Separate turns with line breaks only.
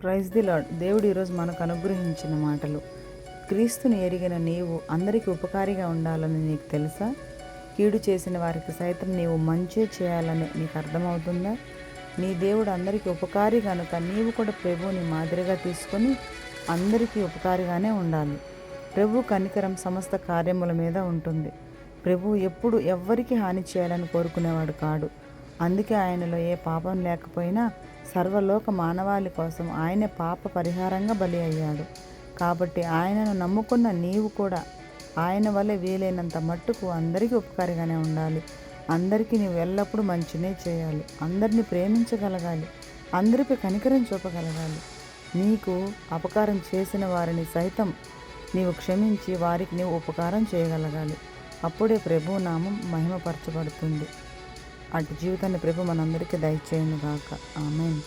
Praise the lord. దేవుడు ఈరోజు మనకు అనుగ్రహించిన మాటలు. క్రీస్తుని ఎరిగిన నీవు అందరికీ ఉపకారిగా ఉండాలని నీకు తెలుసా? కీడు చేసిన వారికి సైతం నీవు మంచి చేయాలని నీకు అర్థమవుతుందా? నీ దేవుడు అందరికీ ఉపకారి కనుక నీవు కూడా ప్రభువుని మాదిరిగా తీసుకొని అందరికీ ఉపకారిగానే ఉండాలి. ప్రభు కనికరం సమస్త కార్యముల మీద ఉంటుంది. ప్రభు ఎప్పుడు ఎవ్వరికి హాని చేయాలని కోరుకునేవాడు కాడు. అందుకే ఆయనలో ఏ పాపం లేకపోయినా సర్వలోక మానవాళి కోసం ఆయనే పాప పరిహారంగా బలి అయ్యాడు. కాబట్టి ఆయనను నమ్ముకున్న నీవు కూడా ఆయన వల్లే వీలైనంత మట్టుకు అందరికీ ఉపకారిగానే ఉండాలి. అందరికీ నీవు ఎల్లప్పుడూ మంచినే చేయాలి. అందరినీ ప్రేమించగలగాలి. అందరిపై కనికరం చూపగలగాలి. నీకు అపకారం చేసిన వారిని సైతం నీవు క్షమించి వారికి నీవు ఉపకారం చేయగలగాలి. అప్పుడే ప్రభు నామం మహిమపరచబడుతుంది. అటు జీవితాన్ని ప్రభు మనందరికీ దయచేయును గాక. ఆమేన్.